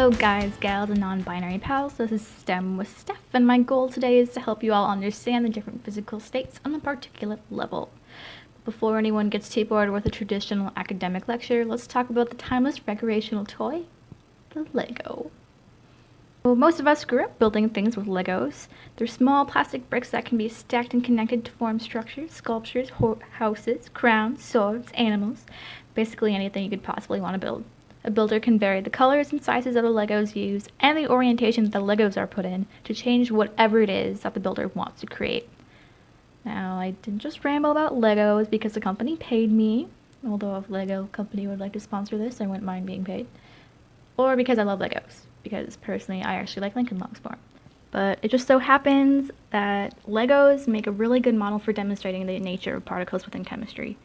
Hello guys, gals, and non-binary pals. This is STEM with Steph, and my goal today is to help you all understand the different physical states on a particulate level. Before anyone gets too bored with a traditional academic lecture, let's talk about the timeless recreational toy, the Lego. Well, most of us grew up building things with Legos. They're small plastic bricks that can be stacked and connected to form structures, sculptures, houses, crowns, swords, animals, basically anything you could possibly want to build. A builder can vary the colors and sizes of the Legos used and the orientation that the Legos are put in to change whatever it is that the builder wants to create. Now, I didn't just ramble about Legos because the company paid me, although if Lego company would like to sponsor this, I wouldn't mind being paid. Or because I love Legos, because personally I actually like Lincoln Logs more. But it just so happens that Legos make a really good model for demonstrating the nature of particles within chemistry.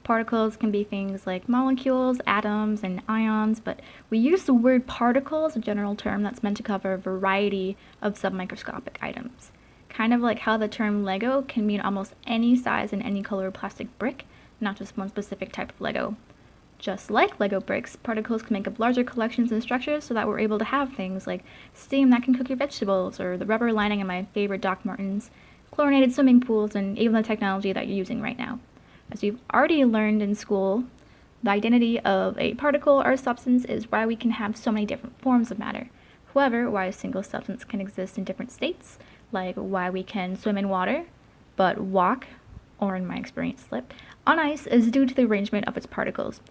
Particles can be things like molecules, atoms, and ions, but we use the word particle as a general term that's meant to cover a variety of submicroscopic items. Kind of like how the term Lego can mean almost any size and any color plastic brick, not just one specific type of Lego. Just like Lego bricks, particles can make up larger collections and structures so that we're able to have things like steam that can cook your vegetables, or the rubber lining in my favorite Doc Martens, chlorinated swimming pools, and even the technology that you're using right now. As you've already learned in school, the identity of a particle or a substance is why we can have so many different forms of matter. However, why a single substance can exist in different states, like why we can swim in water, but walk, or in my experience slip, on ice is due to the arrangement of its particles.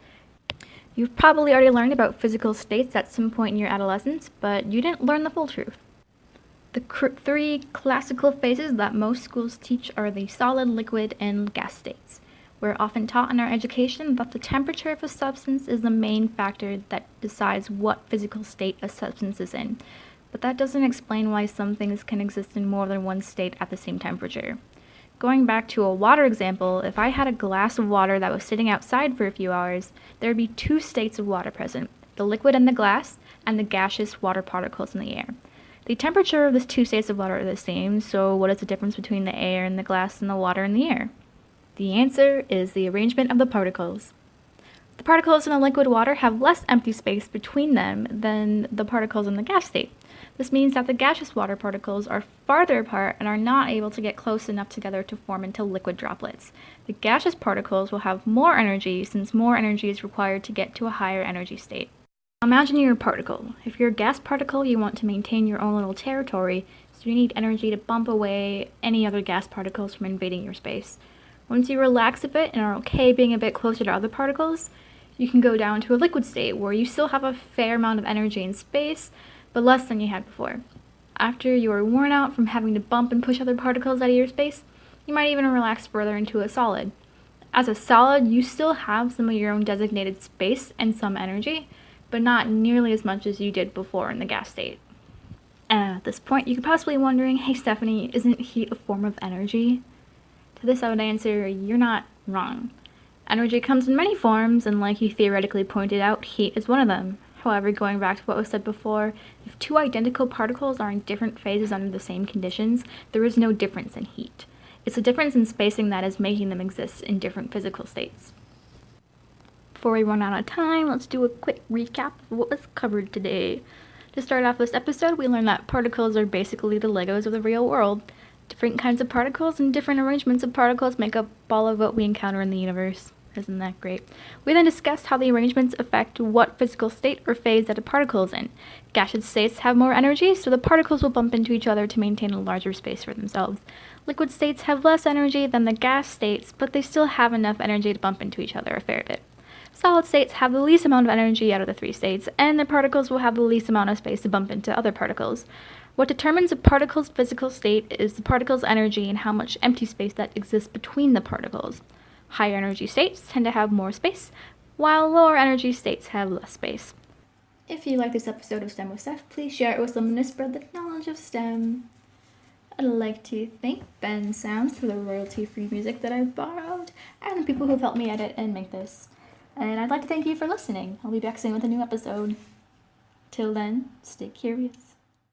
You've probably already learned about physical states at some point in your adolescence, but you didn't learn the full truth. The three classical phases that most schools teach are the solid, liquid, and gas states. We're often taught in our education that the temperature of a substance is the main factor that decides what physical state a substance is in, but that doesn't explain why some things can exist in more than one state at the same temperature. Going back to a water example, if I had a glass of water that was sitting outside for a few hours, there would be two states of water present, the liquid in the glass and the gaseous water particles in the air. The temperature of the two states of water are the same, so what is the difference between the air in the glass and the water in the air? The answer is the arrangement of the particles. The particles in the liquid water have less empty space between them than the particles in the gas state. This means that the gaseous water particles are farther apart and are not able to get close enough together to form into liquid droplets. The gaseous particles will have more energy since more energy is required to get to a higher energy state. Imagine you're a particle. If you're a gas particle, you want to maintain your own little territory, so you need energy to bump away any other gas particles from invading your space. Once you relax a bit and are okay being a bit closer to other particles, you can go down to a liquid state where you still have a fair amount of energy and space, but less than you had before. After you are worn out from having to bump and push other particles out of your space, you might even relax further into a solid. As a solid, you still have some of your own designated space and some energy, but not nearly as much as you did before in the gas state. At this point, you could possibly be wondering, hey Stephanie, isn't heat a form of energy? To this I would answer, you're not wrong. Energy comes in many forms, and like you theoretically pointed out, heat is one of them. However, going back to what was said before, if two identical particles are in different phases under the same conditions, there is no difference in heat. It's a difference in spacing that is making them exist in different physical states. Before we run out of time, let's do a quick recap of what was covered today. To start off this episode, we learned that particles are basically the Legos of the real world. Different kinds of particles and different arrangements of particles make up all of what we encounter in the universe. Isn't that great? We then discussed how the arrangements affect what physical state or phase that a particle is in. Gaseous states have more energy, so the particles will bump into each other to maintain a larger space for themselves. Liquid states have less energy than the gas states, but they still have enough energy to bump into each other a fair bit. Solid states have the least amount of energy out of the three states, and their particles will have the least amount of space to bump into other particles. What determines a particle's physical state is the particle's energy and how much empty space that exists between the particles. Higher energy states tend to have more space, while lower energy states have less space. If you like this episode of STEM with Steph, please share it with someone to spread the knowledge of STEM. I'd like to thank Ben Sounds for the royalty-free music that I've borrowed, and the people who've helped me edit and make this. And I'd like to thank you for listening. I'll be back soon with a new episode. Till then, stay curious.